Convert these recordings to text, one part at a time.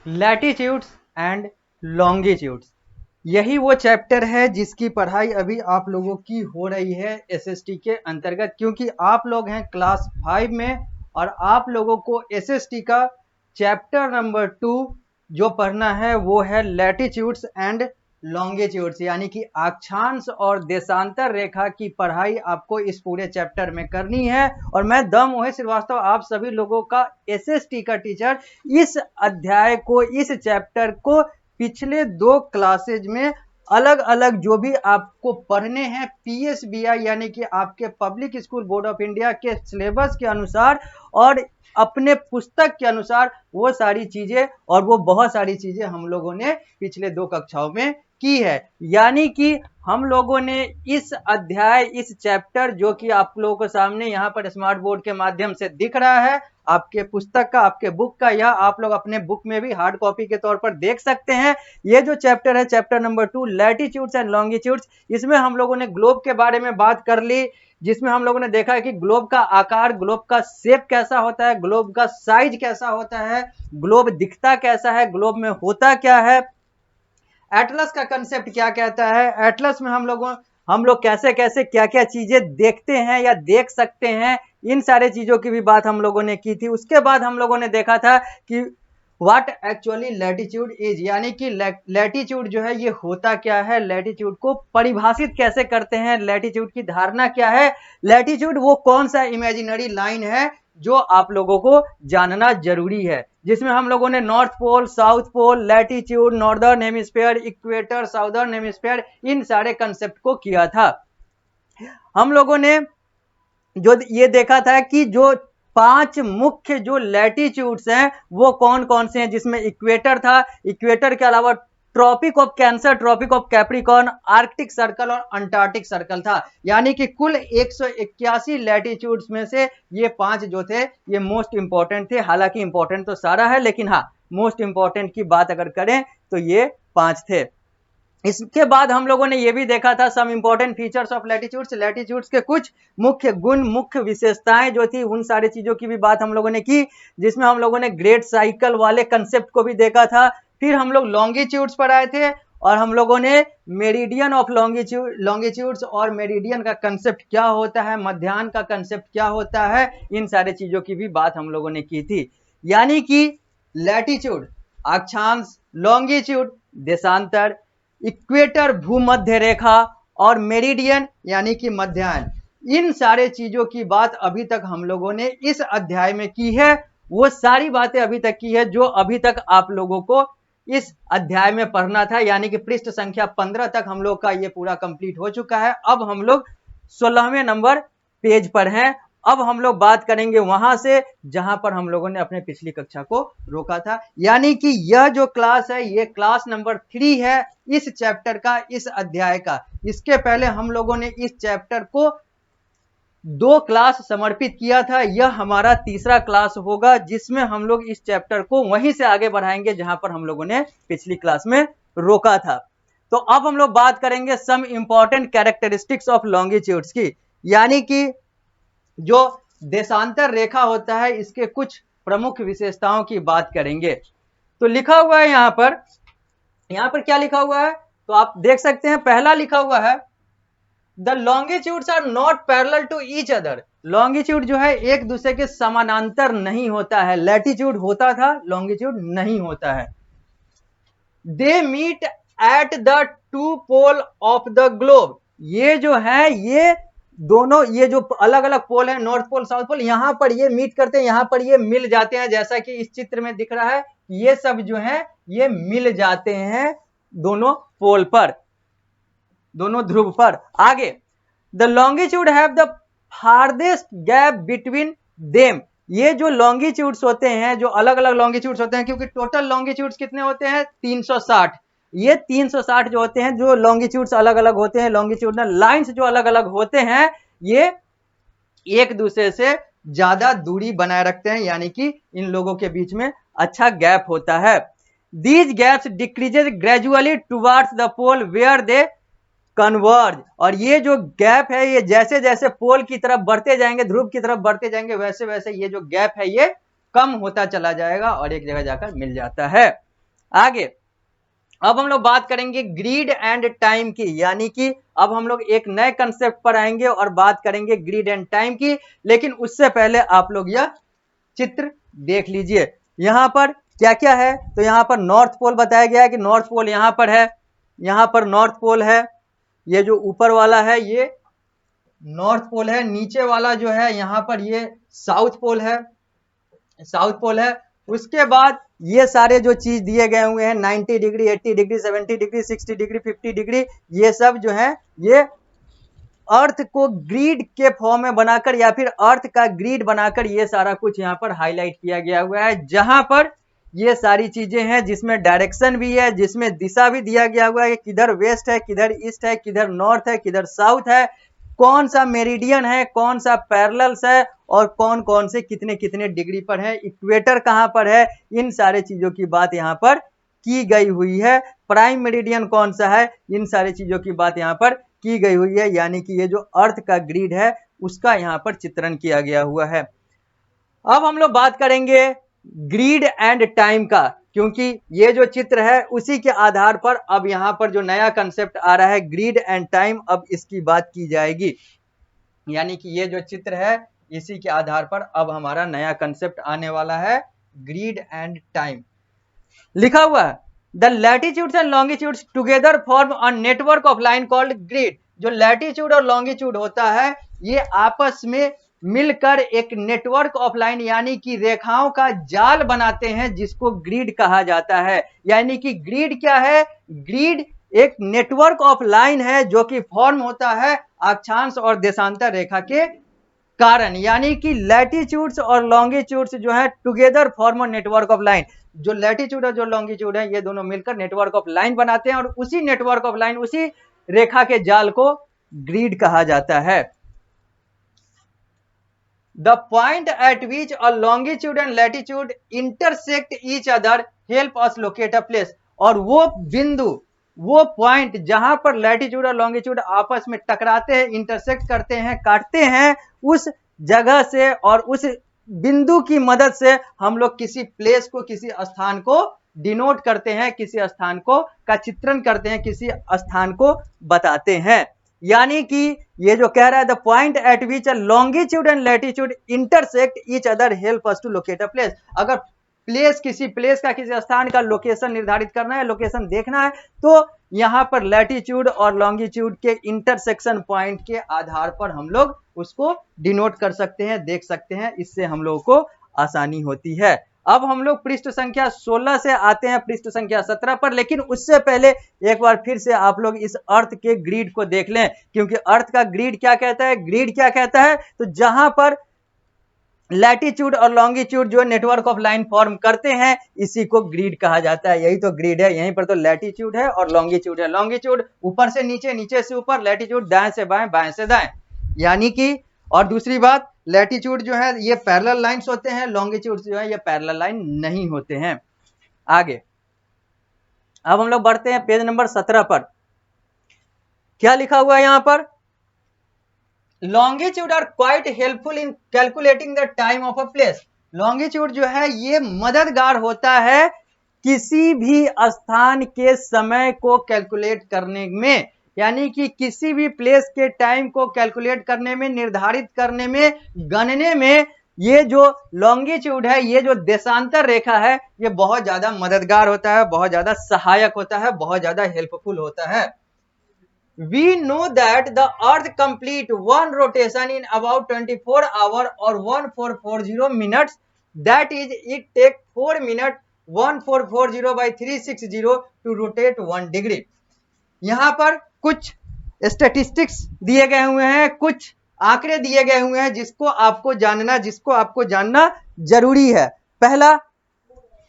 Latitudes and longitudes, यही वो chapter है जिसकी पढ़ाई अभी आप लोगों की हो रही है एसएसटी के अंतर्गत, क्योंकि आप लोग हैं क्लास 5 में और आप लोगों को एसएसटी का चैप्टर नंबर 2 जो पढ़ना है वो है लैटिट्यूड्स एंड लॉन्गिट्यूड्स, यानी कि अक्षांश और देशांतर रेखा की पढ़ाई आपको इस पूरे चैप्टर में करनी है। और मैं दम मोहित श्रीवास्तव आप सभी लोगों का एसएसटी का टीचर इस अध्याय को, इस चैप्टर को पिछले 2 क्लासेज में अलग अलग जो भी आपको पढ़ने हैं पीएसबीआई यानी कि आपके public school board of India के सिलेबस के अनुसार और अपने पुस्तक के अनुसार वो सारी चीजें और वो बहुत सारी चीजें हम लोगों ने पिछले 2 कक्षाओं में की है। यानी कि हम लोगों ने इस अध्याय, इस चैप्टर जो कि आप लोगों के सामने यहाँ पर स्मार्ट बोर्ड के माध्यम से दिख रहा है, आपके पुस्तक का, आपके बुक का, या आप लोग अपने बुक में भी हार्ड कॉपी के तौर पर देख सकते हैं। ये जो चैप्टर है chapter number 2 latitudes and longitudes, इसमें हम लोगों ने ग्लोब के बारे में बात कर ली, जिसमें हम लोगों ने देखा है कि ग्लोब का आकार, ग्लोब का शेप कैसा होता है, ग्लोब का साइज कैसा होता है, ग्लोब दिखता कैसा है, ग्लोब में होता क्या है, एटलस का कंसेप्ट क्या कहता है, एटलस में हम लोग कैसे कैसे क्या क्या चीजें देखते हैं या देख सकते हैं, इन सारे चीजों की भी बात हम लोगों ने की थी। उसके बाद हम लोगों ने देखा था कि व्हाट एक्चुअली लैटिट्यूड इज, यानी कि लैटिट्यूड जो है ये होता क्या है, लैटिट्यूड को परिभाषित कैसे करते हैं, लैटिट्यूड की धारणा क्या है, लैटिट्यूड वो कौन सा इमेजिनरी लाइन है जो आप लोगों को जानना जरूरी है, जिसमें हम लोगों ने north pole, south pole, latitude, northern hemisphere, equator, southern hemisphere, इन सारे कंसेप्ट को किया था। हम लोगों ने जो ये देखा था कि जो 5 मुख्य जो लैटिट्यूड्स हैं वो कौन कौन से हैं, जिसमें इक्वेटर था, इक्वेटर के अलावा Tropic of Cancer, Tropic of Capricorn, Arctic Circle और अंटार्कटिक सर्कल था। यानी कि कुल 181 लैटिट्यूड्स में से ये 5 जो थे ये मोस्ट इंपॉर्टेंट थे। हालांकि इंपॉर्टेंट तो सारा है, लेकिन हाँ मोस्ट इंपॉर्टेंट की बात अगर करें तो ये 5 थे। इसके बाद हम लोगों ने ये भी देखा था some important features of latitudes, latitudes के कुछ मुख्य गुण, मुख्य विशेषताएं जो थी, उन सारी चीजों की भी बात हम लोगों ने की, जिसमें हम लोगों ने ग्रेट साइकिल वाले कंसेप्ट को भी देखा था। फिर हम लोग लॉन्गिट्यूड्स पर आए थे और हम लोगों ने मेरिडियन ऑफ लॉन्गिट्यूड्स और मेरिडियन का कंसेप्ट क्या होता है, मध्याह्न का कंसेप्ट क्या होता है, इन सारे चीजों की भी बात हम लोगों ने की थी। यानी कि लैटिट्यूड अक्षांश, लॉन्गिट्यूड देशांतर, इक्वेटर भूमध्य रेखा और मेरिडियन यानी कि मध्याह्न, इन सारे चीजों की बात अभी तक हम लोगों ने इस अध्याय में की है। वो सारी बातें अभी तक की है जो अभी तक आप लोगों को इस अध्याय में पढ़ना था, यानी कि पृष्ठ संख्या 15 तक हम लोग का ये पूरा कंप्लीट हो चुका है। अब हम लोग 16वें नंबर पेज पर हैं। अब हम लोग बात करेंगे वहां से जहां पर हम लोगों ने अपने पिछली कक्षा को रोका था, यानी कि यह जो क्लास है ये क्लास नंबर 3 है इस चैप्टर का, इस अध्याय का। इसके पहले हम लोगों ने इस चैप्टर को 2 क्लास समर्पित किया था, यह हमारा तीसरा क्लास होगा जिसमें हम लोग इस चैप्टर को वहीं से आगे बढ़ाएंगे जहां पर हम लोगों ने पिछली क्लास में रोका था। तो अब हम लोग बात करेंगे some important characteristics of longitudes की, यानी कि जो देशांतर रेखा होता है इसके कुछ प्रमुख विशेषताओं की बात करेंगे। तो लिखा हुआ है यहां पर क्या लिखा हुआ है तो आप देख सकते हैं, पहला लिखा हुआ है the longitudes are not parallel to each other. Longitude जो है एक दूसरे के समानांतर नहीं होता है, लैटिट्यूड होता था, लॉन्गिट्यूड नहीं होता है। They meet at the 2 pole of the globe, ये जो है ये दोनों, ये जो अलग अलग पोल है, नॉर्थ पोल, साउथ पोल, यहां पर ये मीट करते हैं, यहां पर ये मिल जाते हैं, जैसा कि इस चित्र में दिख रहा है। ये सब जो है ये मिल जाते हैं दोनों पोल पर, दोनों ध्रुव पर। आगे the longitude have the farthest gap between them, ये जो लॉन्गिट्यूड्स होते हैं, जो अलग अलग लॉन्गिट्यूड्स होते हैं, क्योंकि टोटल लॉन्गिट्यूड्स कितने होते हैं 360, ये 360 जो होते हैं, जो लॉन्गिट्यूड्स अलग अलग होते हैं, लॉन्गिट्यूडनल लाइंस जो अलग अलग होते हैं, ये एक दूसरे से ज्यादा दूरी बनाए रखते हैं, यानी कि इन लोगों के बीच में अच्छा गैप होता है। These gaps decreases gradually towards the pole where they converge, और ये जो गैप है ये जैसे जैसे पोल की तरफ बढ़ते जाएंगे, ध्रुव की तरफ बढ़ते जाएंगे, वैसे वैसे ये जो गैप है ये कम होता चला जाएगा और एक जगह जाकर मिल जाता है। आगे अब हम लोग बात करेंगे ग्रिड एंड टाइम की, यानी कि अब हम लोग एक नए कंसेप्ट पर आएंगे और बात करेंगे ग्रिड एंड टाइम की। लेकिन उससे पहले आप लोग यह चित्र देख लीजिए, यहां पर क्या क्या है। तो यहां पर नॉर्थ पोल बताया गया है कि नॉर्थ पोल यहां पर है, यहां पर नॉर्थ पोल है, ये जो ऊपर वाला है ये नॉर्थ पोल है, नीचे वाला जो है यहां पर ये साउथ पोल है, साउथ पोल है। उसके बाद ये सारे जो चीज दिए गए हुए हैं 90 degree, 80 degree, 70 degree, 60 degree, 50 degree, ये सब जो है ये अर्थ को ग्रिड के फॉर्म में बनाकर या फिर अर्थ का ग्रिड बनाकर ये सारा कुछ यहाँ पर हाईलाइट किया गया हुआ है, जहां पर ये सारी चीजें हैं, जिसमें डायरेक्शन भी है, जिसमें दिशा भी दिया गया हुआ है, किधर वेस्ट है, किधर ईस्ट है, किधर नॉर्थ है, किधर साउथ है, कौन सा मेरिडियन है, कौन सा पैरेलल्स है, और कौन कौन से कितने कितने डिग्री पर है, इक्वेटर कहां पर है, इन सारे चीजों की बात यहाँ पर की गई हुई है। प्राइम मेरिडियन कौन सा है, इन सारी चीजों की बात यहाँ पर की गई हुई है, यानी कि ये जो अर्थ का ग्रिड है उसका यहाँ पर चित्रण किया गया हुआ है। अब हम लोग बात करेंगे ग्रिड एंड टाइम का, क्योंकि ये जो चित्र है उसी के आधार पर अब यहाँ पर जो नया कंसेप्ट आ रहा है ग्रिड एंड टाइम, अब इसकी बात की जाएगी। यानी कि ये जो चित्र है इसी के आधार पर अब हमारा नया कंसेप्ट आने वाला है, ग्रिड एंड टाइम। लिखा हुआ है the latitudes and longitudes together form a network of line called grid. जो लैटिट्यूड और लॉन्गिट्यूड होता है ये आपस में मिलकर एक नेटवर्क ऑफ लाइन यानी कि रेखाओं का जाल बनाते हैं, जिसको ग्रिड कहा जाता है। यानी कि ग्रिड क्या है, ग्रिड एक नेटवर्क ऑफ लाइन है जो कि फॉर्म होता है अक्षांश और देशांतर रेखा के कारण। यानी कि लैटिट्यूड्स और लॉन्गिट्यूड्स जो है together form a network of line. जो लैटिट्यूड और जो लॉन्गिट्यूड है ये दोनों मिलकर नेटवर्क ऑफ लाइन बनाते हैं, और उसी नेटवर्क ऑफ लाइन, उसी रेखा के जाल को ग्रिड कहा जाता है। The point at which a longitude and latitude intersect each other help us locate a place. और वो बिंदु, वो पॉइंट जहां पर लैटिट्यूड और लॉन्गिट्यूड आपस में टकराते हैं, इंटरसेक्ट करते हैं, काटते हैं, उस जगह से और उस बिंदु की मदद से हम लोग किसी प्लेस को, किसी स्थान को डिनोट करते हैं, किसी स्थान को का चित्रण करते हैं, किसी स्थान को बताते हैं। यानी कि ये जो कह रहा है the point at which longitude and latitude intersect each other help us to locate a place. अगर प्लेस, किसी प्लेस का, किसी स्थान का लोकेशन निर्धारित करना है, लोकेशन देखना है, तो यहां पर लैटिट्यूड और लॉन्गिट्यूड के इंटरसेक्शन पॉइंट के आधार पर हम लोग उसको डिनोट कर सकते हैं, देख सकते हैं, इससे हम लोगों को आसानी होती है। अब हम लोग पृष्ठ संख्या 16 से आते हैं पृष्ठ संख्या 17 पर, लेकिन उससे पहले एक बार फिर से आप लोग इस अर्थ के ग्रिड को देख लें, क्योंकि अर्थ का ग्रिड क्या कहता है, ग्रिड क्या कहता है, तो जहां पर लैटिट्यूड और लॉन्गिट्यूड जो नेटवर्क ऑफ लाइन फॉर्म करते हैं इसी को ग्रिड कहा जाता है। यही तो ग्रिड है, यहीं पर तो लैटिट्यूड है और लॉन्गिट्यूड है। लॉन्गिट्यूड ऊपर से नीचे, नीचे से ऊपर, लैटिट्यूड दाएं से बाएं, बाएं से दाएं। यानी कि, और दूसरी बात, लैटिट्यूड जो है ये पैरेलल लाइंस होते हैं, लॉन्गिट्यूड जो है ये पैरेलल लाइन नहीं होते हैं। आगे अब हम लोग बढ़ते हैं पेज नंबर 17 पर। क्या लिखा हुआ है यहां पर, longitude are quite helpful in calculating the time of a place. Longitude जो है ये मददगार होता है किसी भी स्थान के समय को कैलकुलेट करने में, यानी कि किसी भी प्लेस के टाइम को कैलकुलेट करने में, निर्धारित करने में, गणने में ये जो लॉन्गिट्यूड है, ये जो देशांतर रेखा है, ये बहुत ज्यादा मददगार होता है, बहुत ज्यादा सहायक होता है, बहुत ज्यादा हेल्पफुल होता है। We know that the earth complete one rotation in about 24 hours or 1440 minutes. That is, it take 4 minutes 1440 by 360 to rotate 1 degree. यहाँ पर कुछ स्टैटिस्टिक्स दिए गए हुए हैं, कुछ आंकड़े दिए गए हुए हैं जिसको आपको जानना जरूरी है। पहला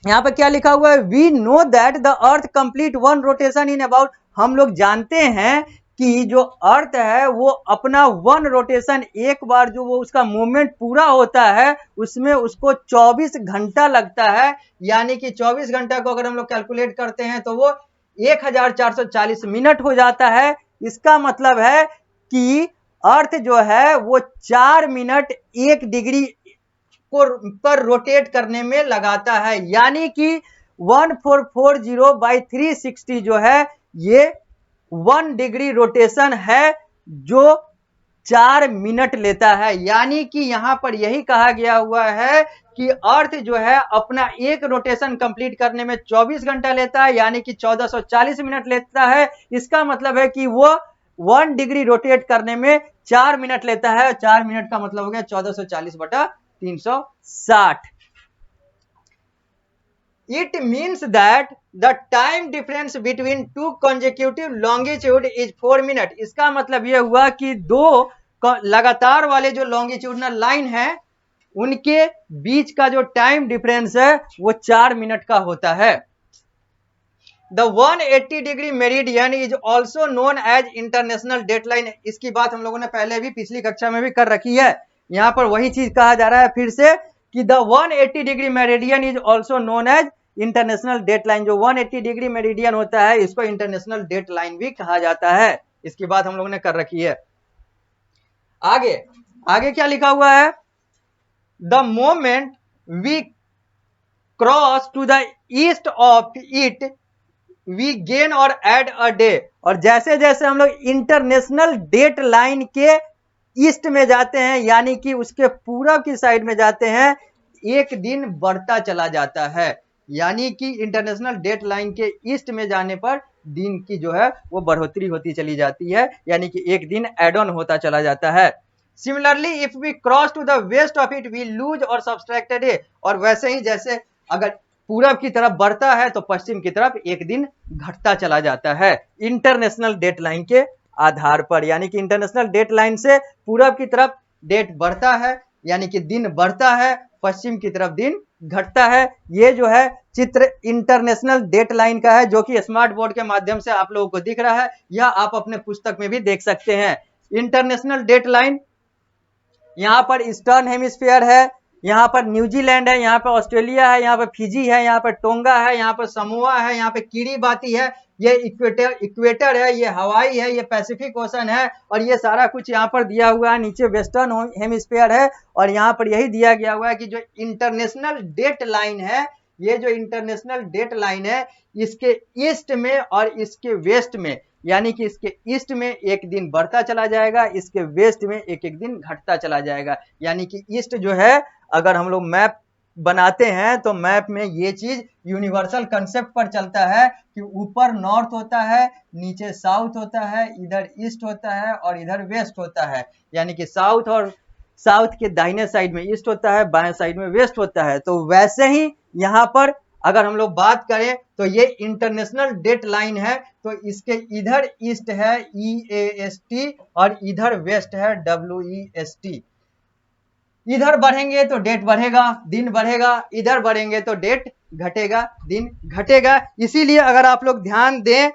यहाँ पर क्या लिखा हुआ है, we know that the earth complete one rotation in about. हम लोग जानते हैं कि जो अर्थ है वो अपना वन रोटेशन, एक बार जो वो उसका मूवमेंट पूरा होता है उसमें उसको 24 घंटा लगता है। यानी कि 24 घंटा को अगर हम लोग कैलकुलेट करते हैं तो वो 1440 मिनट हो जाता है। इसका मतलब है कि अर्थ जो है वो 4 मिनट 1 डिग्री को पर रोटेट करने में लगाता है। यानी कि 1440/360 जो है ये 1 डिग्री रोटेशन है जो 4 मिनट लेता है। यानी कि यहां पर यही कहा गया हुआ है कि अर्थ जो है अपना एक रोटेशन कंप्लीट करने में 24 घंटा लेता है, यानी कि 1440 मिनट लेता है। इसका मतलब है कि वो 1 डिग्री रोटेट करने में 4 मिनट लेता है। 4 मिनट का मतलब हो गया 1440/360। It means that the time difference between two consecutive longitude is 4 minutes। इसका मतलब यह हुआ कि दो लगातार वाले जो लॉन्गिट्यूडनल लाइन है उनके बीच का जो टाइम डिफरेंस है वो 4 मिनट का होता है। The 180 degree meridian is also known as international dateline. इसकी बात हम लोगों ने पहले भी पिछली कक्षा में भी कर रखी है। यहां पर वही चीज कहा जा रहा है फिर से कि the 180 degree meridian is also known as international dateline. जो 180 डिग्री मेरिडियन होता है इसको इंटरनेशनल डेटलाइन भी कहा जाता है। इसकी बात हम लोगों ने कर रखी है। आगे आगे क्या लिखा हुआ है? The moment we cross to the east of it we gain or add a day. और जैसे जैसे हम लोग इंटरनेशनल डेट लाइन के ईस्ट में जाते हैं, यानी कि उसके पूरब की साइड में जाते हैं, एक दिन बढ़ता चला जाता है। यानी कि इंटरनेशनल डेट लाइन के ईस्ट में जाने पर दिन की जो है वो बढ़ोतरी होती चली जाती है, यानी कि एक दिन एड ऑन होता चला जाता है। Similarly if we cross to the west of it we lose or subtracted day. और वैसे ही जैसे अगर पूरब की तरफ बढ़ता है तो पश्चिम की तरफ एक दिन घटता चला जाता है इंटरनेशनल डेट लाइन के आधार पर। यानी कि इंटरनेशनल डेट लाइन से पूरब की तरफ डेट बढ़ता है, यानी कि दिन बढ़ता है, पश्चिम की तरफ दिन घटता है। ये जो है चित्र इंटरनेशनल डेट लाइन का है, जो कि स्मार्ट बोर्ड के माध्यम से आप लोगों को दिख रहा है, या आप अपने पुस्तक में भी देख सकते हैं। इंटरनेशनल डेट लाइन यहाँ पर ईस्टर्न हेमिस्फीयर है, यहाँ पर न्यूजीलैंड है, यहाँ पर ऑस्ट्रेलिया है, यहाँ पर फिजी है, यहाँ पर टोंगा है, यहाँ पर समोआ है, यहाँ पे किरीबाती है, ये इक्वेटर है, ये हवाई है, ये पैसिफिक ओशन है, और ये सारा कुछ यहाँ पर दिया हुआ है। नीचे वेस्टर्न हेमिस्फीयर है, और यहाँ पर यही दिया गया हुआ है कि जो इंटरनेशनल डेट लाइन है, ये जो इंटरनेशनल डेट लाइन है, इसके ईस्ट में और इसके वेस्ट में, यानी कि इसके ईस्ट में एक दिन बढ़ता चला जाएगा, इसके वेस्ट में एक एक दिन घटता चला जाएगा। यानी कि ईस्ट जो है, अगर हम लोग मैप बनाते हैं तो मैप में ये चीज यूनिवर्सल कंसेप्ट पर चलता है कि ऊपर नॉर्थ होता है, नीचे साउथ होता है, इधर ईस्ट होता है और इधर वेस्ट होता है। यानी कि साउथ और साउथ के दाहिने साइड में ईस्ट होता है, बाएं साइड में वेस्ट होता है। तो वैसे ही यहाँ पर अगर हम लोग बात करें तो ये इंटरनेशनल डेट लाइन है, तो इसके इधर ईस्ट है EAST और इधर वेस्ट है WEST। इधर बढ़ेंगे तो डेट बढ़ेगा, दिन बढ़ेगा, इधर बढ़ेंगे तो डेट घटेगा, दिन घटेगा। इसीलिए अगर आप लोग ध्यान दें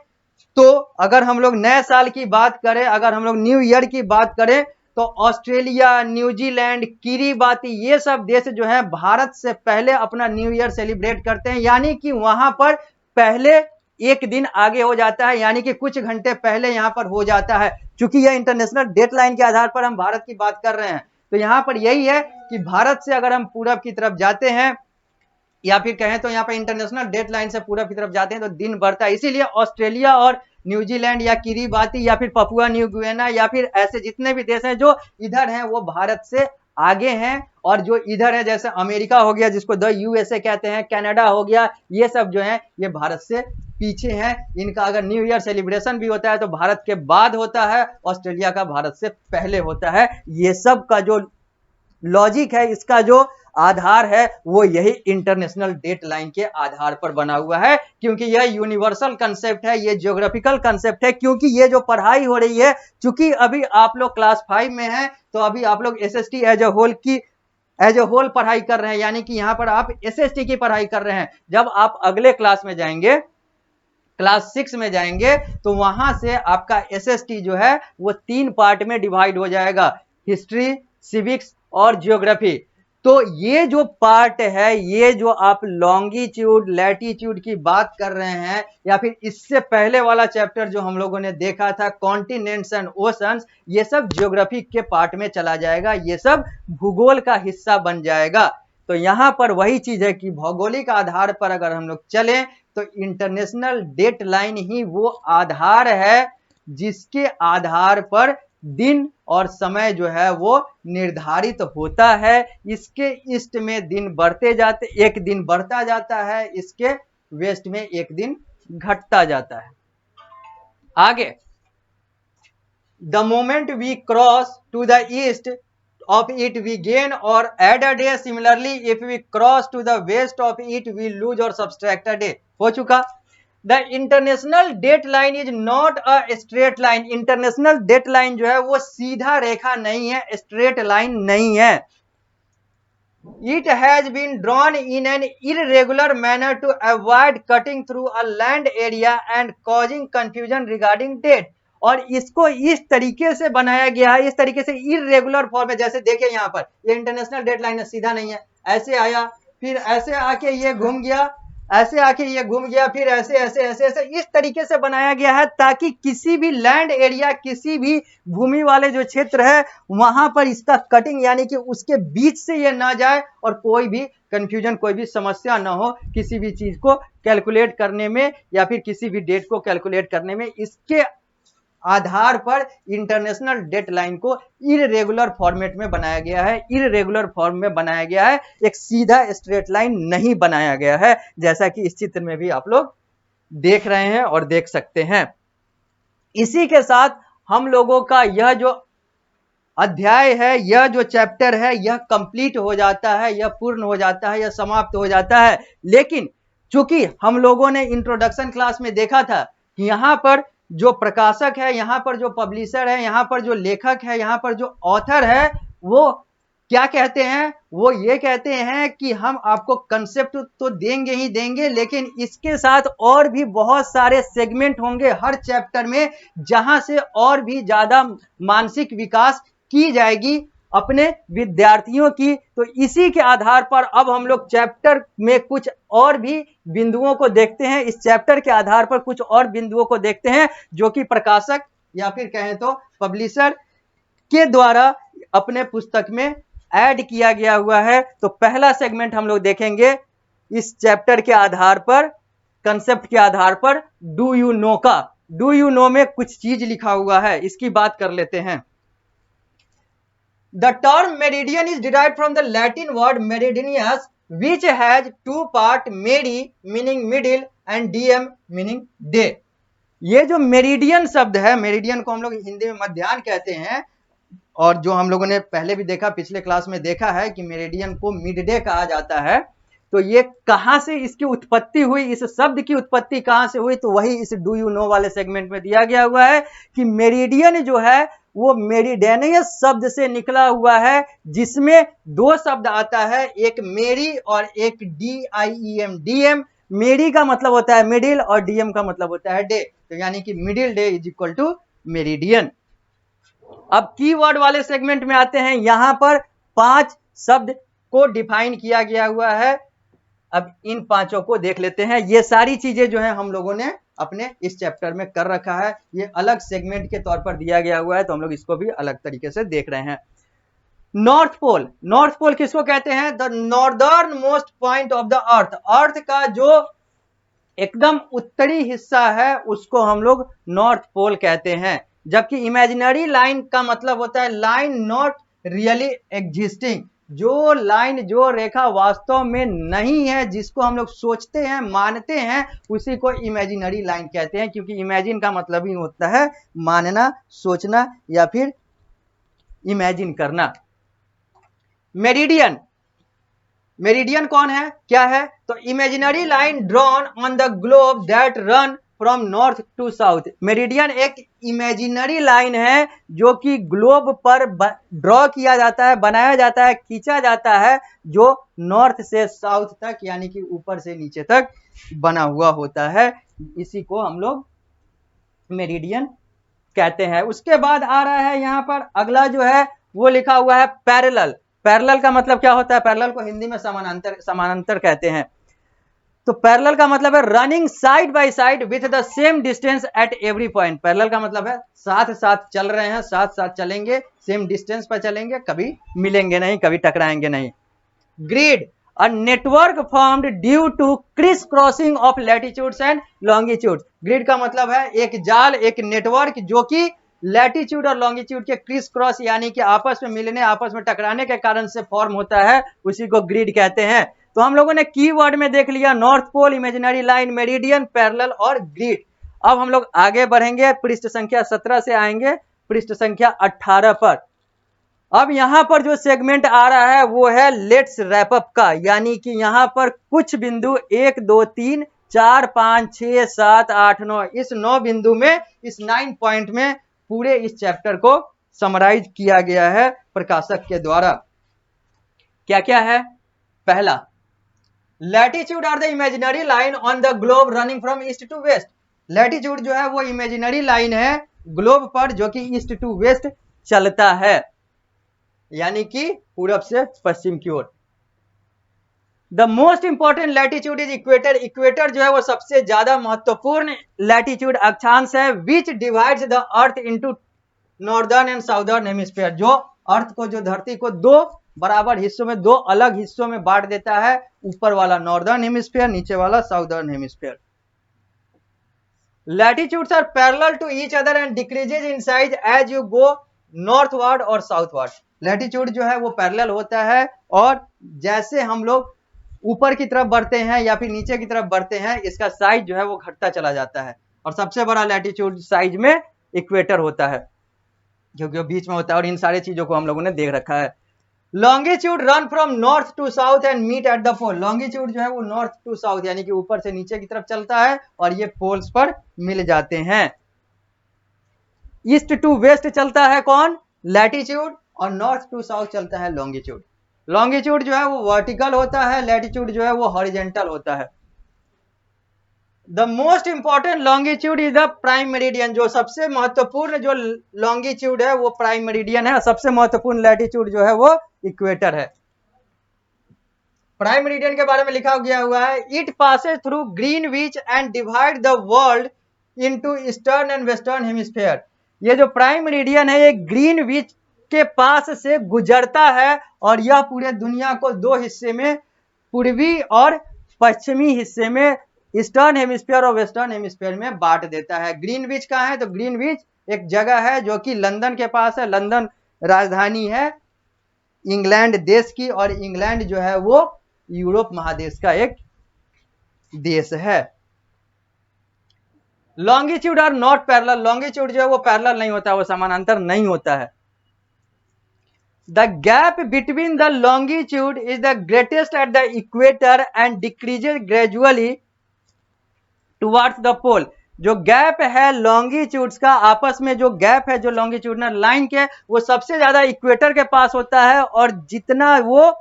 तो अगर हम लोग नए साल की बात करें, अगर हम लोग न्यू ईयर की बात करें, तो ऑस्ट्रेलिया, न्यूजीलैंड, किरीबाती, ये सब देश जो है भारत से पहले अपना न्यू ईयर सेलिब्रेट करते हैं। यानी कि वहां पर पहले एक दिन आगे हो जाता है, यानी कि कुछ घंटे पहले यहां पर हो जाता है। चूंकि यह इंटरनेशनल डेट लाइन के आधार पर हम भारत की बात कर रहे हैं, तो यहां पर यही है कि भारत से अगर हम पूरब की तरफ जाते हैं, या फिर कहें तो यहाँ पर इंटरनेशनल डेट लाइन से पूरब की तरफ जाते हैं, तो दिन बढ़ता है। इसीलिए ऑस्ट्रेलिया और न्यूजीलैंड या किरीबाती या फिर पपुआ न्यू गिनिया या फिर ऐसे जितने भी देश हैं जो इधर हैं वो भारत से आगे हैं, और जो इधर है जैसे अमेरिका हो गया जिसको द USA कहते हैं, कनाडा हो गया, ये सब जो है ये भारत से पीछे हैं। इनका अगर न्यू ईयर सेलिब्रेशन भी होता है तो भारत के बाद होता है, ऑस्ट्रेलिया का भारत से पहले होता है। ये सब का जो लॉजिक है, इसका जो आधार है, वो यही इंटरनेशनल डेट लाइन के आधार पर बना हुआ है, क्योंकि यह यूनिवर्सल कंसेप्ट है, ये ज्योग्राफिकल कंसेप्ट है। क्योंकि ये जो पढ़ाई हो रही है, चूंकि अभी आप लोग क्लास 5 में हैं, तो अभी आप लोग SST एज ए होल पढ़ाई कर रहे हैं, यानी कि यहां पर आप SST की पढ़ाई कर रहे हैं। जब आप अगले क्लास में जाएंगे, क्लास 6 में जाएंगे, तो वहां से आपका SST जो है वो 3 पार्ट में डिवाइड हो जाएगा, हिस्ट्री, सिविक्स और ज्योग्राफी। तो ये जो पार्ट है, ये जो आप लॉन्गिट्यूड, लैटिट्यूड की बात कर रहे हैं, या फिर इससे पहले वाला चैप्टर जो हम लोगों ने देखा था कॉन्टिनेंट्स एंड ओशंस, ये सब ज्योग्राफी के पार्ट में चला जाएगा, ये सब भूगोल का हिस्सा बन जाएगा। तो यहाँ पर वही चीज है कि भौगोलिक आधार पर अगर हम लोग चलें तो इंटरनेशनल डेट लाइन ही वो आधार है जिसके आधार पर दिन और समय जो है वो निर्धारित होता है। इसके ईस्ट में दिन बढ़ते जाते, एक दिन बढ़ता जाता है, इसके वेस्ट में एक दिन घटता जाता है। आगे, the moment we cross to the east of it we gain or add a day. Similarly, if we cross to the west of it we lose or subtract a day. हो चुका। The international date line is not a straight line. International date line जो है वो सीधा रेखा नहीं है, straight line नहीं है। It has been drawn in an irregular manner to avoid cutting through a land area and causing confusion regarding date. और इसको इस तरीके से बनाया गया है, इस तरीके से इरेगुलर फॉर्म में, जैसे देखिए यहाँ पर ये इंटरनेशनल डेट लाइन है, सीधा नहीं है, ऐसे आया, फिर ऐसे आके ये घूम गया, ऐसे आके ये घूम गया, फिर ऐसे ऐसे ऐसे ऐसे इस तरीके से बनाया गया है ताकि किसी भी लैंड एरिया, किसी भी भूमि वाले जो क्षेत्र है वहां पर इसका कटिंग यानी कि उसके बीच से ये ना जाए और कोई भी कंफ्यूजन, कोई भी समस्या ना हो किसी भी चीज को कैलकुलेट करने में या फिर किसी भी डेट को कैलकुलेट करने में। इसके आधार पर इंटरनेशनल डेट लाइन को इरेगुलर फॉर्मेट में बनाया गया है, इरेगुलर फॉर्म में बनाया गया है, एक सीधा स्ट्रेट लाइन नहीं बनाया गया है, जैसा कि इस चित्र में भी आप लोग देख रहे हैं और देख सकते हैं। इसी के साथ हम लोगों का यह जो अध्याय है, यह जो चैप्टर है, यह कंप्लीट हो जाता है, यह पूर्ण हो जाता है, यह समाप्त हो जाता है। लेकिन चूंकि हम लोगों ने इंट्रोडक्शन क्लास में देखा था कि यहां पर जो प्रकाशक है, यहाँ पर जो पब्लिशर है, यहाँ पर जो लेखक है, यहाँ पर जो ऑथर है, वो क्या कहते हैं? वो ये कहते हैं कि हम आपको कंसेप्ट तो देंगे ही देंगे, लेकिन इसके साथ और भी बहुत सारे सेगमेंट होंगे हर चैप्टर में, जहां से और भी ज्यादा मानसिक विकास की जाएगी अपने विद्यार्थियों की। तो इसी के आधार पर अब हम लोग चैप्टर में कुछ और भी बिंदुओं को देखते हैं, इस चैप्टर के आधार पर कुछ और बिंदुओं को देखते हैं जो कि प्रकाशक या फिर कहें तो पब्लिशर के द्वारा अपने पुस्तक में ऐड किया गया हुआ है। तो पहला सेगमेंट हम लोग देखेंगे इस चैप्टर के आधार पर, कंसेप्ट के आधार पर, डू यू नो का। डू यू नो में कुछ चीज लिखा हुआ है, इसकी बात कर लेते हैं। The term meridian is derived from the Latin word meridinius, which has two parts, meri meaning middle and diem meaning day. ये जो मेरिडियन शब्द है, मेरिडियन को हम लोग हिंदी में मध्याह्न कहते हैं, और जो हम लोगों ने पहले भी देखा, पिछले क्लास में देखा है कि मेरिडियन को मिड डे कहा जाता है। तो ये कहां से इसकी उत्पत्ति हुई, इस शब्द की उत्पत्ति कहां से हुई, तो वही इस डू यू नो वाले सेगमेंट में दिया गया हुआ है कि मेरिडियन जो है वो मेरिडेनियस शब्द से निकला हुआ है, जिसमें दो शब्द आता है, एक मेरी और एक DIEM। डीएम, मेरी का मतलब होता है मिडिल और डीएम का मतलब होता है डे, तो यानी कि middle day is equal to meridian. अब कीवर्ड वाले सेगमेंट में आते हैं, यहां पर 5 शब्द को डिफाइन किया गया हुआ है। अब इन 5 को देख लेते हैं। ये सारी चीजें जो है हम लोगों ने अपने इस चैप्टर में कर रखा है, ये अलग सेगमेंट के तौर पर दिया गया हुआ है, तो हम लोग इसको भी अलग तरीके से देख रहे हैं। नॉर्थ पोल, नॉर्थ पोल किसको कहते हैं? The northern most point of the earth. Earth का जो एकदम उत्तरी हिस्सा है उसको हम लोग नॉर्थ पोल कहते हैं। जबकि इमेजिनरी लाइन का मतलब होता है लाइन नॉट रियली एग्जिस्टिंग, जो लाइन, जो रेखा वास्तव में नहीं है, जिसको हम लोग सोचते हैं, मानते हैं, उसी को इमेजिनरी लाइन कहते हैं। क्योंकि इमेजिन का मतलब ही होता है मानना, सोचना या फिर इमेजिन करना। मेरिडियन, मेरिडियन कौन है, क्या है? तो imaginary line drawn on the globe that run from north to south. Meridian एक इमेजिनरी लाइन है जो कि ग्लोब पर ड्रॉ किया जाता है, बनाया जाता है, खींचा जाता है, जो नॉर्थ से साउथ तक यानी कि ऊपर से नीचे तक बना हुआ होता है। इसी को हम लोग मेरिडियन कहते हैं। उसके बाद आ रहा है यहाँ पर अगला जो है वो लिखा हुआ है पैरेलल। पैरेलल का मतलब क्या होता है? पैरेलल को हिंदी में समानांतर, समानांतर कहते हैं। तो पैरेलल का मतलब है running side by side with the same distance at every point. Parallel का मतलब है साथ साथ चल रहे हैं, साथ साथ चलेंगे, सेम डिस्टेंस पर चलेंगे, कभी मिलेंगे नहीं, कभी टकराएंगे नहीं। Grid, a network formed due to criss crossing of latitudes and longitude. Grid का मतलब है एक जाल, एक नेटवर्क जो कि लैटिट्यूड और लॉन्गिट्यूड के क्रिस क्रॉस यानी कि आपस में मिलने, आपस में टकराने के कारण से फॉर्म होता है, उसी को ग्रिड कहते हैं। तो हम लोगों ने कीवर्ड में देख लिया north pole, imaginary line, meridian, parallel और ग्रिड। अब हम लोग आगे बढ़ेंगे, पृष्ठ संख्या 17 से आएंगे पृष्ठ संख्या 18 पर। अब यहां पर जो सेगमेंट आ रहा है वो है लेट्स रैप अप का, यानी कि यहां पर कुछ बिंदु 1 2 3 4 5 6 7 8 9, इस 9 बिंदु में, इस 9 पॉइंट में पूरे इस चैप्टर को समराइज किया गया है प्रकाशक के द्वारा। क्या क्या है? पहला, latitude are the imaginary line on the globe running from east to west. Latitude जो है वो इमेजिनरी लाइन है ग्लोब पर जो कि ईस्ट टू वेस्ट चलता है, यानी कि पूरब से पश्चिम की ओर। The most important latitude is equator. Equator जो है वो सबसे ज्यादा महत्वपूर्ण लैटिट्यूड अक्षांश है, which divides the earth into northern and southern hemisphere, जो अर्थ को, जो धरती को दो बराबर हिस्सों में, दो अलग हिस्सों में बांट देता है, ऊपर वाला नॉर्दर्न हेमिस्फीयर, नीचे वाला southern hemisphere. Latitudes are parallel to each other and decreases in size as you go northward और साउथवर्ड। लैटिट्यूड जो है वो पैरेलल होता है, और जैसे हम लोग ऊपर की तरफ बढ़ते हैं या फिर नीचे की तरफ बढ़ते हैं, इसका साइज जो है वो घटता चला जाता है। और सबसे बड़ा लैटिट्यूड साइज में इक्वेटर होता है, क्योंकि वो बीच में होता है, और इन सारी चीजों को हम लोगों ने देख रखा है। Longitude run from north to south and meet at the pole. Longitude जो है वो नॉर्थ टू साउथ यानी कि ऊपर से नीचे की तरफ चलता है, और ये पोल्स पर मिल जाते हैं। ईस्ट टू वेस्ट चलता है कौन? लैटिट्यूड, और नॉर्थ टू साउथ चलता है लॉन्गिट्यूड। लॉन्गिट्यूड जो है वो वर्टिकल होता है, लैटिट्यूड जो है वो हॉरिजेंटल होता है। The most important longitude is the prime meridian. जो सबसे महत्वपूर्ण जो लॉन्गिट्यूड है वो प्राइम मेरिडियन है, सबसे महत्वपूर्ण लैटिट्यूड जो है वो इक्वेटर है। प्राइम मेरिडियन के बारे में लिखा गया हुआ है, it passes through Greenwich and divide the world into eastern and western hemisphere. ये जो प्राइम मेरिडियन है ये ग्रीनविच के पास से गुजरता है, और यह पूरे दुनिया को दो हिस्से में, पूर्वी और पश्चिमी हिस्से में, ईस्टर्न हेमिस्फीयर और वेस्टर्न हेमिस्फीयर में बांट देता है। ग्रीनविच कहाँ है? तो ग्रीनविच एक जगह है जो कि लंदन के पास है। लंदन राजधानी है इंग्लैंड देश की, और इंग्लैंड जो है वो यूरोप महादेश का एक देश है। Longitude are not parallel. Longitude जो है वो पैरेलल नहीं होता है, वो समानांतर नहीं होता है। The gap between the longitude is the greatest at the equator and decreases gradually towards the pole। जो गैप है लॉन्गिट्यूड्स का, आपस में जो गैप है जो लॉन्गिट्यूडनल लाइन के, वो सबसे ज्यादा इक्वेटर के पास होता है, और जितना वो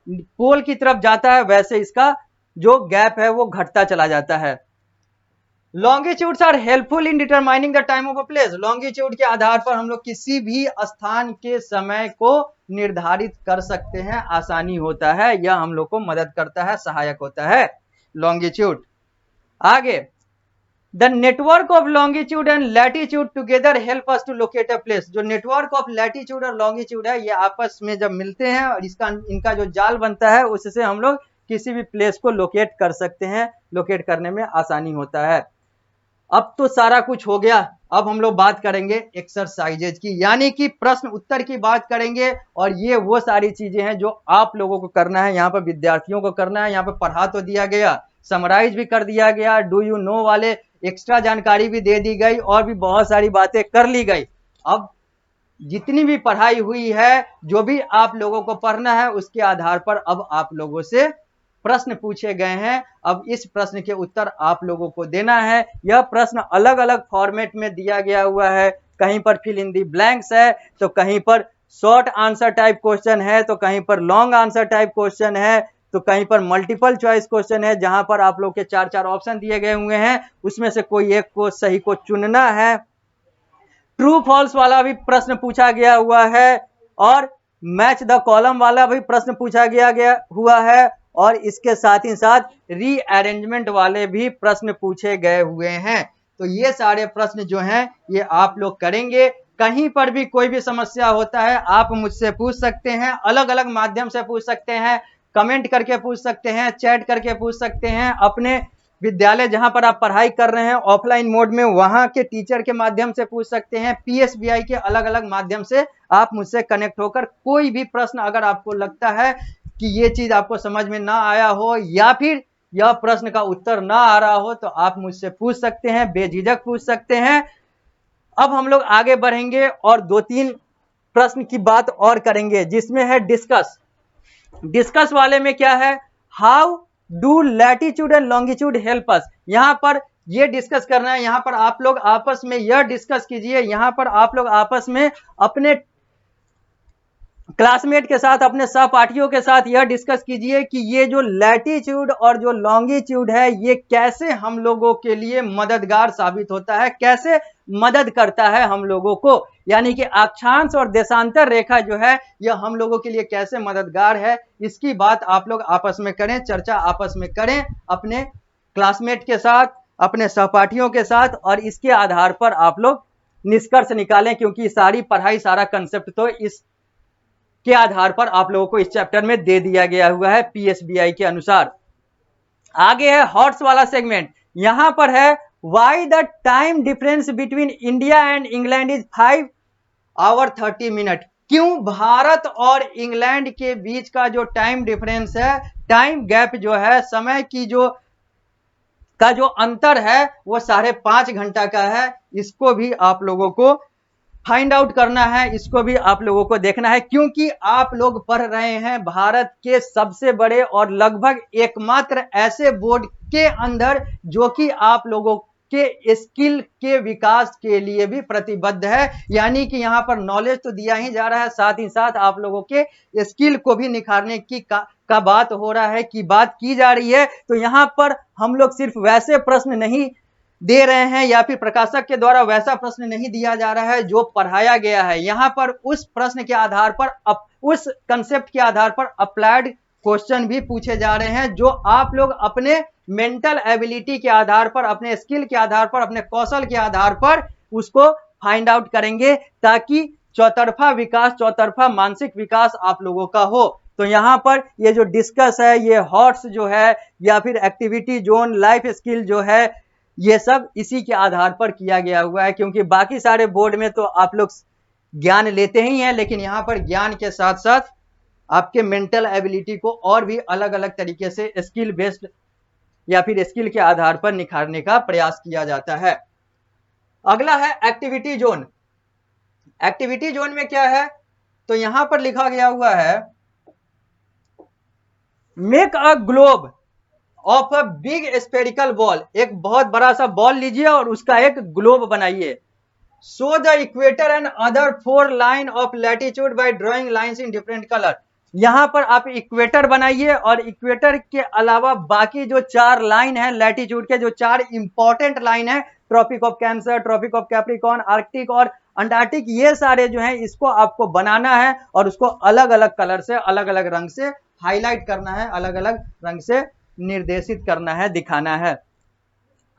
पोल की तरफ जाता है वैसे इसका जो गैप है वो घटता चला जाता है। Longitudes are helpful in determining the time of a place. Longitude के आधार पर हम लोग किसी भी स्थान के समय को निर्धारित कर सकते हैं, आसानी होता है, यह हम लोग को मदद करता है, सहायक होता है लॉन्गिट्यूड। आगे, the network of longitude and latitude together help us to locate a place. जो नेटवर्क ऑफ लैटिट्यूड और लॉन्गिट्यूड है ये आपस में जब मिलते हैं और इनका जो जाल बनता है उससे हम लोग किसी भी प्लेस को लोकेट कर सकते हैं, लोकेट करने में आसानी होता है। अब तो सारा कुछ हो गया, अब हम लोग बात करेंगे एक्सरसाइजेज की, यानी कि प्रश्न उत्तर की बात करेंगे। और ये वो सारी चीजें हैं जो आप लोगों को करना है, यहाँ पर विद्यार्थियों को करना है। यहाँ पर पढ़ा तो दिया गया, समराइज भी कर दिया गया, डू यू नो वाले एक्स्ट्रा जानकारी भी दे दी गई, और भी बहुत सारी बातें कर ली गई। अब जितनी भी पढ़ाई हुई है, जो भी आप लोगों को पढ़ना है, उसके आधार पर अब आप लोगों से प्रश्न पूछे गए हैं। अब इस प्रश्न के उत्तर आप लोगों को देना है। यह प्रश्न अलग अलग फॉर्मेट में दिया गया हुआ है, कहीं पर फिल इन दी ब्लैंक्स है, तो कहीं पर शॉर्ट आंसर टाइप क्वेश्चन है, तो कहीं पर लॉन्ग आंसर टाइप क्वेश्चन है, तो कहीं पर मल्टीपल चॉइस क्वेश्चन है, जहां पर आप लोग के 4 ऑप्शन दिए गए हुए हैं, उसमें से कोई एक को सही को चुनना है। ट्रू फॉल्स वाला भी प्रश्न पूछा गया हुआ है, और मैच द कॉलम वाला भी प्रश्न पूछा गया हुआ है, और इसके साथ ही साथ रीअरेंजमेंट वाले भी प्रश्न पूछे गए हुए हैं। तो ये सारे प्रश्न जो हैं ये आप लोग करेंगे। कहीं पर भी कोई भी समस्या होता है आप मुझसे पूछ सकते हैं, अलग अलग माध्यम से पूछ सकते हैं, कमेंट करके पूछ सकते हैं, चैट करके पूछ सकते हैं, अपने विद्यालय जहां पर आप पढ़ाई कर रहे हैं ऑफलाइन मोड में वहां के टीचर के माध्यम से पूछ सकते हैं, पीएसबीआई के अलग अलग माध्यम से आप मुझसे कनेक्ट होकर कोई भी प्रश्न अगर आपको लगता है कि ये चीज आपको समझ में ना आया हो या फिर यह प्रश्न का उत्तर ना आ रहा हो तो आप मुझसे पूछ सकते हैं, बेझिझक पूछ सकते हैं। अब हम लोग आगे बढ़ेंगे और 2-3 प्रश्न की बात और करेंगे जिसमें है डिस्कस। डिस्कस वाले में क्या है, how do latitude and longitude help us. यहां पर ये डिस्कस करना है, यहां पर आप लोग आपस में यह डिस्कस कीजिए, यहां पर आप लोग आपस में अपने क्लासमेट के साथ, अपने सहपाठियों के साथ यह डिस्कस कीजिए कि ये जो लैटिट्यूड और जो लॉन्गिट्यूड है ये कैसे हम लोगों के लिए मददगार साबित होता है, कैसे मदद करता है हम लोगों को, यानी कि अक्षांश और देशांतर रेखा जो है यह हम लोगों के लिए कैसे मददगार है, इसकी बात आप लोग आपस में करें, चर्चा आपस में करें अपने क्लासमेट के साथ, अपने सहपाठियों के साथ, और इसके आधार पर आप लोग निष्कर्ष निकालें, क्योंकि सारी पढ़ाई, सारा कंसेप्ट तो इस के आधार पर आप लोगों को इस चैप्टर में दे दिया गया हुआ है पीएसबीआई के अनुसार। आगे है हॉर्स वाला सेगमेंट। यहां पर है why the time difference between India and England is 5 hour 30 minute. क्यों भारत और इंग्लैंड के बीच का जो टाइम डिफरेंस है, टाइम गैप जो है, समय की जो अंतर है वो 5.5 घंटा का है। इसको भी आप लोगों को फाइंड आउट करना है, इसको भी आप लोगों को देखना है, क्योंकि आप लोग पढ़ रहे हैं भारत के सबसे बड़े और लगभग एकमात्र ऐसे बोर्ड के अंदर जो कि आप लोगों के स्किल के विकास के लिए भी प्रतिबद्ध है। यानी कि यहां पर नॉलेज तो दिया ही जा रहा है, साथ ही साथ आप लोगों के स्किल को भी निखारने की का बात हो रहा है, की बात की जा रही है। तो यहां पर हम लोग सिर्फ वैसे प्रश्न नहीं दे रहे हैं या फिर प्रकाशक के द्वारा वैसा प्रश्न नहीं दिया जा रहा है जो पढ़ाया गया है। यहां पर उस प्रश्न के आधार पर, उस कंसेप्ट के आधार पर अप्लाइड क्वेश्चन भी पूछे जा रहे हैं, जो आप लोग अपने मेंटल एबिलिटी के आधार पर, अपने स्किल के आधार पर, अपने कौशल के आधार पर उसको फाइंड आउट करेंगे, ताकि चौतरफा विकास, चौतरफा मानसिक विकास आप लोगों का हो। तो यहां पर ये जो डिस्कस है, ये हॉट्स जो है, या फिर एक्टिविटी जोन, लाइफ स्किल जो है, ये सब इसी के आधार पर किया गया हुआ है। क्योंकि बाकी सारे बोर्ड में तो आप लोग ज्ञान लेते ही हैं, लेकिन यहां पर ज्ञान के साथ साथ आपके मेंटल एबिलिटी को और भी अलग अलग तरीके से स्किल बेस्ड या फिर स्किल के आधार पर निखारने का प्रयास किया जाता है। अगला है एक्टिविटी जोन। एक्टिविटी जोन में क्या है, तो यहां पर लिखा गया हुआ है, make a globe of a big spherical ball. एक बहुत बड़ा सा बॉल लीजिए और उसका एक ग्लोब बनाइए। Show the equator and other 4 line of latitude by drawing lines in different colour. यहां पर आप इक्वेटर बनाइए और इक्वेटर के अलावा बाकी जो 4 लाइन है लैटिट्यूड के, जो 4 इंपॉर्टेंट लाइन है, Tropic of Cancer, Tropic of Capricorn, Arctic और अंटार्कटिक, ये सारे जो हैं इसको आपको बनाना है और उसको अलग अलग कलर से, अलग अलग रंग से हाईलाइट करना है, अलग अलग रंग से निर्देशित करना है, दिखाना है।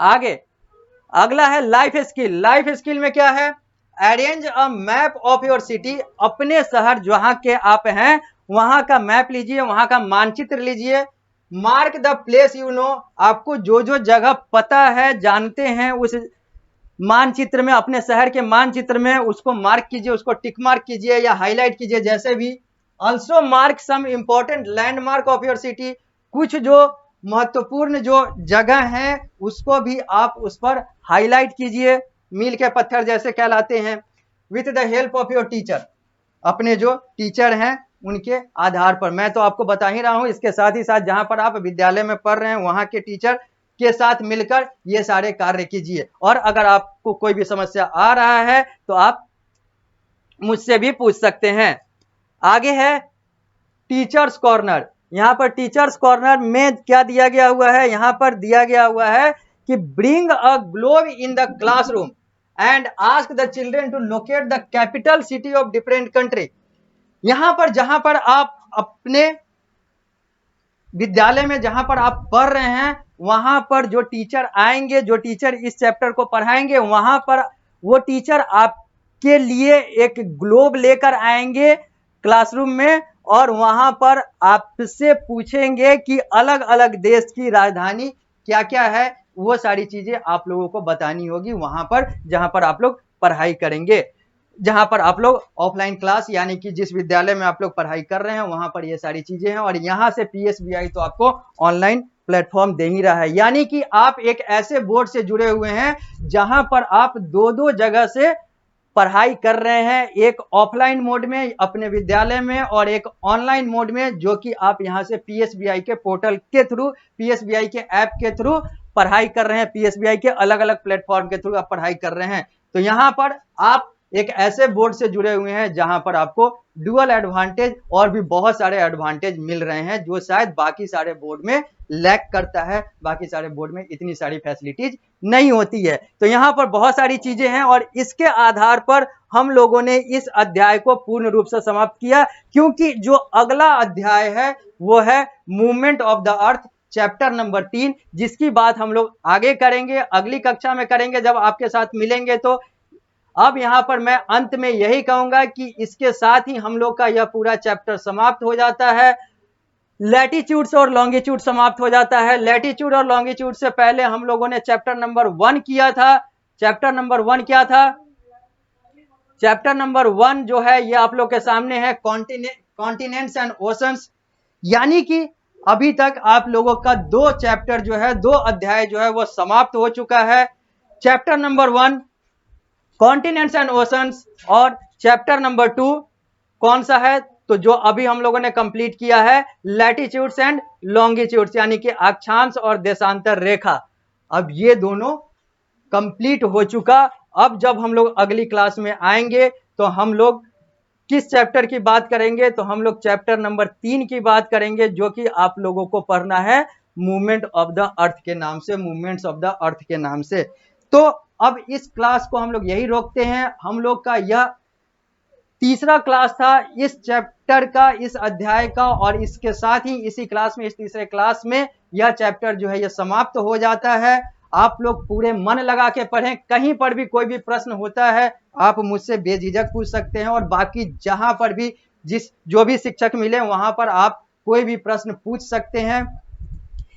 आगे अगला है लाइफ स्किल। लाइफ स्किल में क्या है, arrange a map of your city. अपने शहर जहां के आप हैं वहां का मैप लीजिए, वहां का मानचित्र लीजिए। Mark the place you know. आपको जो जो जगह पता है, जानते हैं, उस मानचित्र में, अपने शहर के मानचित्र में उसको मार्क कीजिए, उसको टिक मार्क कीजिए या हाईलाइट कीजिए, जैसे भी। Also mark some important landmark of your city. कुछ जो महत्वपूर्ण जो जगह है उसको भी आप उस पर हाईलाइट कीजिए, मील के पत्थर जैसे कहलाते हैं। With the help of your teacher. अपने जो टीचर हैं उनके आधार पर, मैं तो आपको बता ही रहा हूं, इसके साथ ही साथ जहां पर आप विद्यालय में पढ़ रहे हैं वहां के टीचर के साथ मिलकर ये सारे कार्य कीजिए। और अगर आपको कोई भी समस्या आ रहा है तो आप मुझसे भी पूछ सकते हैं। आगे है टीचर्स कॉर्नर। यहां पर टीचर्स कॉर्नर में क्या दिया गया हुआ है, यहां पर दिया गया हुआ है कि bring a globe in the classroom and ask the children to locate the capital city of different country. यहां पर जहां पर आप अपने विद्यालय में जहां पर आप पढ़ रहे हैं वहां पर जो टीचर आएंगे, जो टीचर इस चैप्टर को पढ़ाएंगे, वहां पर वो टीचर आपके लिए एक ग्लोब लेकर आएंगे क्लासरूम में और वहां पर आपसे पूछेंगे कि अलग अलग देश की राजधानी क्या क्या है, वो सारी चीजें आप लोगों को बतानी होगी वहां पर जहां पर आप लोग पढ़ाई करेंगे, जहां पर आप लोग ऑफलाइन क्लास यानी कि जिस विद्यालय में आप लोग पढ़ाई कर रहे हैं वहां पर ये सारी चीजें हैं। और यहां से पीएसबीआई तो आपको ऑनलाइन प्लेटफॉर्म दे ही रहा है, यानी कि आप एक ऐसे बोर्ड से जुड़े हुए हैं जहां पर आप दो दो जगह से पढ़ाई कर रहे हैं, एक ऑफलाइन मोड में अपने विद्यालय में और एक ऑनलाइन मोड में, जो कि आप यहां से पीएसबीआई के पोर्टल के थ्रू, पीएसबीआई के ऐप के थ्रू पढ़ाई कर रहे हैं, पीएसबीआई के अलग अलग प्लेटफॉर्म के थ्रू आप पढ़ाई कर रहे हैं। तो यहां पर आप एक ऐसे बोर्ड से जुड़े हुए हैं जहां पर आपको डुअल एडवांटेज और भी बहुत सारे एडवांटेज मिल रहे हैं, जो शायद बाकी सारे बोर्ड में लैक करता है, बाकी सारे बोर्ड में इतनी सारी फैसिलिटीज नहीं होती है। तो यहां पर बहुत सारी चीजें हैं और इसके आधार पर हम लोगों ने इस अध्याय को पूर्ण रूप से समाप्त किया, क्योंकि जो अगला अध्याय है वो है movement of the earth, chapter number 3, जिसकी बात हम लोग आगे करेंगे, अगली कक्षा में करेंगे जब आपके साथ मिलेंगे। तो अब यहां पर मैं अंत में यही कहूंगा कि इसके साथ ही हम लोग का यह पूरा चैप्टर समाप्त हो जाता है, लैटिट्यूड्स और लॉन्गिट्यूड समाप्त हो जाता है। लैटिट्यूड और लॉन्गिट्यूड से पहले हम लोगों ने चैप्टर नंबर 1 किया था। चैप्टर नंबर 1 क्या था? चैप्टर नंबर 1 जो है ये आप लोग के सामने है, कॉन्टिनेंट्स एंड ओशंस, यानी कि अभी तक आप लोगों का 2 चैप्टर जो है, 2 अध्याय जो है वो समाप्त हो चुका है। Chapter number 1 continents and oceans और चैप्टर नंबर 2 कौन सा है? तो जो अभी हम लोगों ने कंप्लीट किया है, लैटिट्यूड्स एंड लॉन्गिट्यूड्स, यानी कि अक्षांश और देशांतर रेखा। अब ये दोनों कंप्लीट हो चुका। अब जब हम लोग अगली क्लास में आएंगे तो हम लोग किस चैप्टर की बात करेंगे? तो हम लोग चैप्टर नंबर 3 की बात करेंगे, जो कि आप लोगों को पढ़ना है मूवमेंट ऑफ द अर्थ के नाम से, मूवमेंट्स ऑफ द अर्थ के नाम से। तो अब इस क्लास को हम लोग यही रोकते हैं। हम लोग का यह तीसरा क्लास था इस चैप्टर का, इस अध्याय का, और इसके साथ ही इसी क्लास में, इस तीसरे क्लास में यह चैप्टर जो है यह समाप्त हो जाता है। आप लोग पूरे मन लगा के पढ़ें, कहीं पर भी कोई भी प्रश्न होता है आप मुझसे बेझिझक पूछ सकते हैं, और बाकी जहां पर भी जो भी शिक्षक मिले वहां पर आप कोई भी प्रश्न पूछ सकते हैं।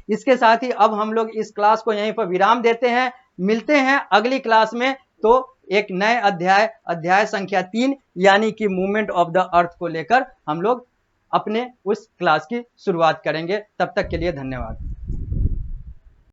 इसके साथ ही अब हम लोग इस क्लास को यहीं पर विराम देते हैं, मिलते हैं अगली क्लास में। तो एक नए अध्याय संख्या 3 यानी कि मूवमेंट ऑफ द अर्थ को लेकर हम लोग अपने उस क्लास की शुरुआत करेंगे। तब तक के लिए धन्यवाद।